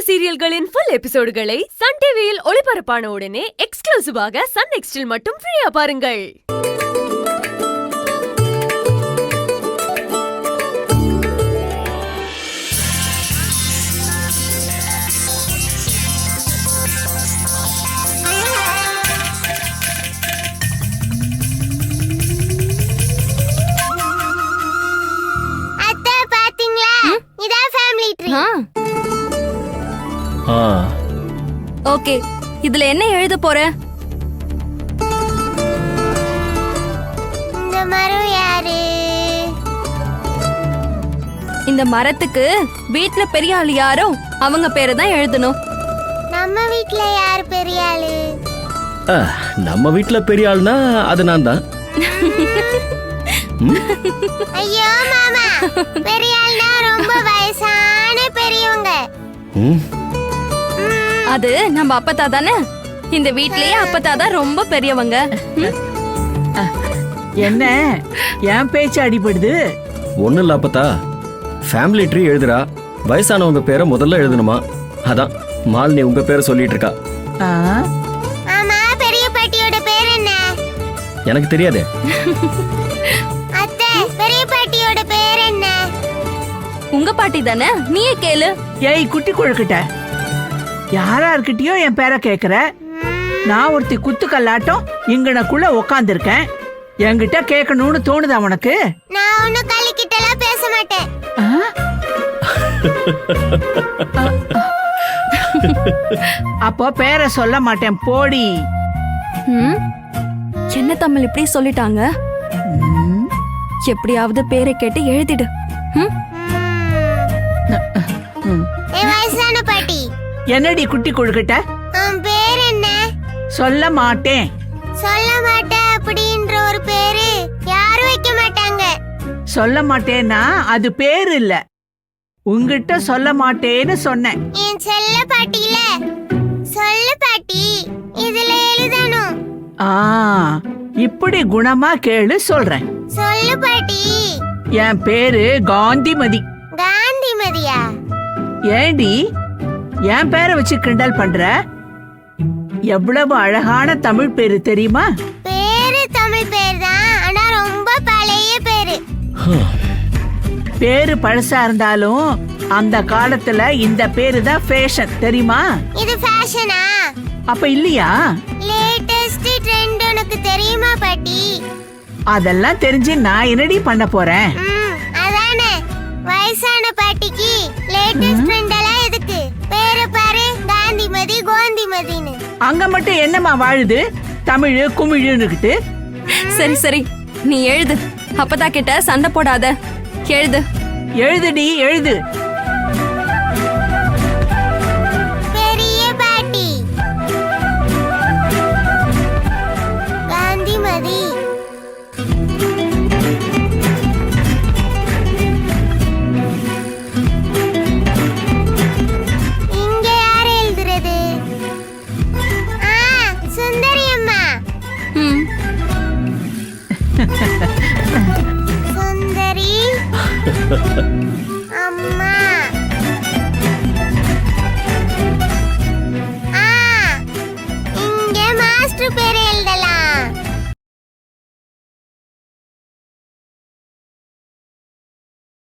சீரியல்களின் full எபிசோடுகளை Sun டிவியில் ஒளிபரப்பான உடனே எக்ஸ்க்ளூசிவாக சன் நெக்ஸ்டில் மட்டும் ஃப்ரீயா பாருங்கள். ஓகே, இதுல என்ன எழுத போற? இந்த மரம் யாரு? இந்த மரத்துக்கு வீட்ல பெரிய ஆளு யாரோ அவங்க பேரை தான் எழுதணும். நம்ம வீட்ல யார் பெரிய ஆளு? நம்ம வீட்ல பெரிய ஆளுனா அது நான் தான். ஐயோ மாமா, பெரிய ஆள்னா ரொம்ப வயசான பெரியவங்க. அது நம்ம அப்பத்தா தானே. இந்த வீட்லயே அப்பத்தா தான் ரொம்ப பெரியவங்க. என்ன என் பேச்சு அடிபடுது? ஒண்ணு இல்ல அப்பத்தா, ஃபேமிலி ட்ரீ எழுதுறா, வயசானவங்க பேரை முதல்ல எழுதணுமா, அதான் மாலினி உங்க பேரை சொல்லிட்டு இருக்கா. ஆமா, பெரிய பாட்டியோட பேர் என்ன? எனக்கு தெரியாதே. அத்தை, பெரிய பாட்டியோட பேர் என்ன? உங்க பாட்டி தானே, நீயே கேளு. ஏய் குட்டி கொழுக்கிட்ட, யாரார்கிட்டயோ என் பேரை கேக்குற? நான் ஒருத்தி குத்து கல்லாட்டம் இங்கனக்குள்ள உக்காந்து இருக்கேன். என்கிட்ட கேட்கணும்னு தோணுதா உனக்கு? நான் ஒண்ணு கல்லிக்கிட்டலாம் பேச மாட்டேன். அப்போ பேரை சொல்ல மாட்டேன், போடி. என்ன தமிழ் இப்படி சொல்லிட்டாங்க? எப்படியாவது பேரை கேட்டு எழுதிடு. வயசான பாட்டி, என்னடி குட்டி கொழுக்கிட்ட? பேர் என்ன? சொல்ல மாட்டேன். சொல்ல மாட்டேன் அப்படின்ற ஒரு பேரு யாரும் வைக்க மாட்டாங்க. சொல்ல மாட்டேன்னா அது பேர் இல்ல, உங்கிட்ட சொல்ல மாட்டேன்னு சொன்னேன். என் செல்ல பாட்டில சொல்ல பாட்டி, இதுல எழுதணும். இப்படி குணமா கேளு, சொல்றேன். சொல்லு பாட்டி. என் பேரு காந்திமதி. காந்திமதியா? ஏண்டி என் பேரை வச்சு கிண்டல் பண்ற? எவ்வளவு அழகான தமிழ் பேரு தெரியுமா? பேரு தமிழ் பேர் தான், ஆனா ரொம்ப பழைய பேரு. பேரு பழசா இருந்தாலும் அந்த காலத்துல இந்த பேரு தான் ஃபேஷன், தெரியுமா? இது ஃபேஷனா? அப்ப இல்லையா? லேட்டஸ்ட் ட்ரெண்ட் உனக்கு தெரியுமா பாட்டி? அதெல்லாம் தெரிஞ்சு நான் என்னடி பண்ண போறேன்? அதானே, வயசான பாட்டிக்கு லேட்டஸ்ட் ட்ரெண்ட் எல்லாம் எதுக்கு? பேரு பாரு, காந்திமதி கோந்திமதின்னு. அங்க மட்டும் என்னமா வாழுது தமிழ் குமிழுன்னுகிட்டு? சரி சரி, நீ எழுது. அப்பதா கிட்ட சண்டை போடாத, எழுது. எழுதுடி, எழுது. பெரிய பாட்டி காந்திமதி. இங்க யார் எழுதுறது? சுந்தரி அம்மா. சுந்தரி அம்மா. இங்க மாஸ்டர் பேர் எழுதலாம்.